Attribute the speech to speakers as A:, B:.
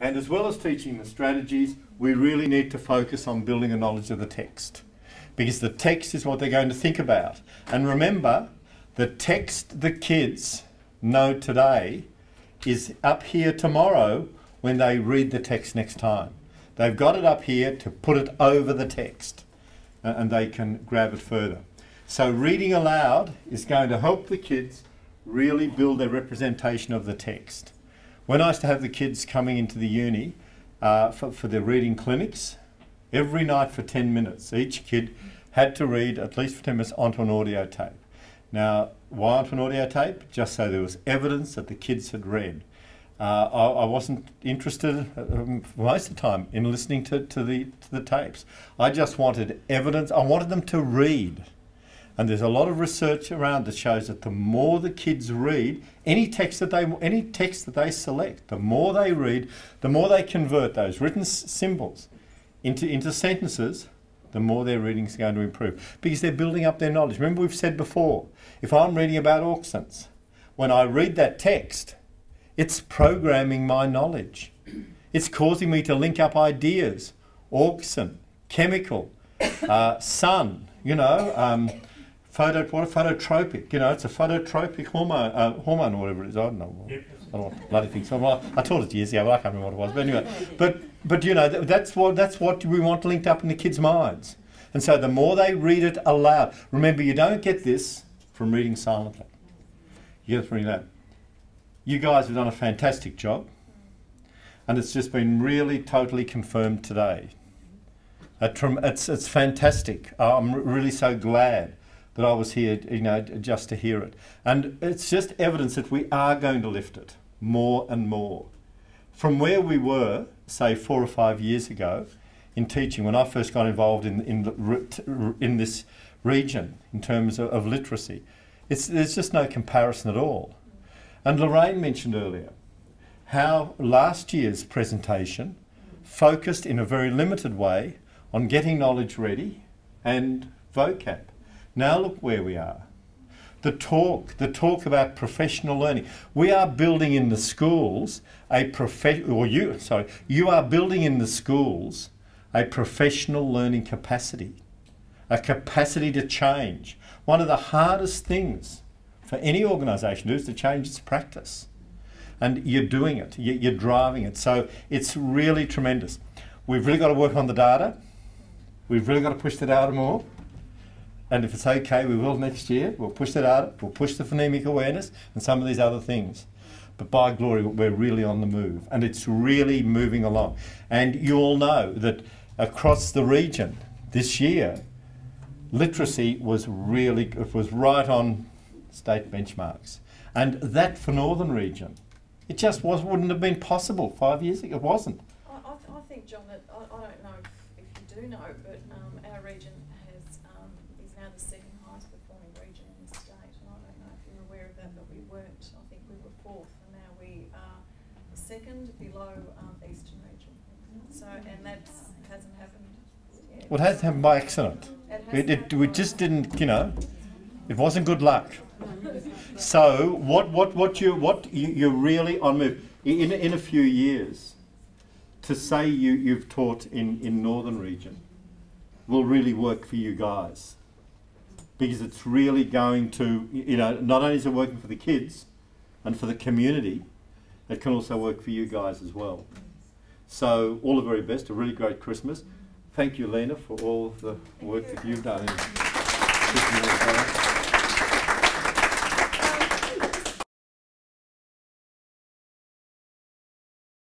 A: And as well as teaching the strategies, we really need to focus on building a knowledge of the text, because the text is what they're going to think about. And remember, the text the kids know today is up here tomorrow when they read the text next time. They've got it up here to put it over the text, and they can grab it further. So reading aloud is going to help the kids really build their representation of the text. When I used to have the kids coming into the uni for their reading clinics, every night for 10 minutes, each kid had to read at least for 10 minutes onto an audio tape. Now, why onto an audio tape? Just so there was evidence that the kids had read. I wasn't interested most of the time in listening to the tapes. I just wanted evidence. I wanted them to read. And there's a lot of research around that shows that the more the kids read, any text that they select, the more they read, the more they convert those written symbols into sentences, the more their reading is going to improve, because they're building up their knowledge. Remember, we've said before, if I'm reading about auxins, when I read that text, it's programming my knowledge. It's causing me to link up ideas, auxin, chemical, sun, you know, phototropic, you know, it's a phototropic hormone or whatever it is. I don't know. Yep. I don't know what bloody thing. So I taught it years ago, but I can't remember what it was. But anyway, but you know, that's what we want linked up in the kids' minds. And so the more they read it aloud, remember, you don't get this from reading silently. You get it from reading aloud. You guys have done a fantastic job, and it's just been really totally confirmed today. It's fantastic. I'm really so glad that I was here, you know, just to hear it. And it's just evidence that we are going to lift it more and more. From where we were, say 4 or 5 years ago, in teaching, when I first got involved in this region in terms of literacy, there's just no comparison at all. And Lorraine mentioned earlier how last year's presentation focused in a very limited way on getting knowledge ready and vocab. Now look where we are. The talk about professional learning. We are building in the schools you are building in the schools a professional learning capacity, a capacity to change. One of the hardest things for any organisation to do is to change its practice. And you're doing it, you're driving it. So it's really tremendous. We've really got to work on the data. We've really got to push the data more. And if it's okay, we will next year. We'll push the data, we'll push the phonemic awareness and some of these other things. But by glory, we're really on the move. And it's really moving along. And you all know that across the region this year, literacy was right on state benchmarks. And that for Northern Region, it just wouldn't have been possible 5 years ago. It wasn't.
B: I think, John, that I don't know if you do know, but our region is now the second highest performing region in the state. And I don't know if you're aware of that, but we weren't. I think we were 4th, and now we are the second below Eastern Region. So, and that hasn't happened yet.
A: Well, it hasn't happened by accident. We just didn't, you know, it wasn't good luck. So what you're really on move in a few years. To say you've taught in Northern Region will really work for you guys, because it's really going to, you know, not only is it working for the kids and for the community, it can also work for you guys as well. So all the very best, a really great Christmas. Thank you, Lena, for all the work that you've done in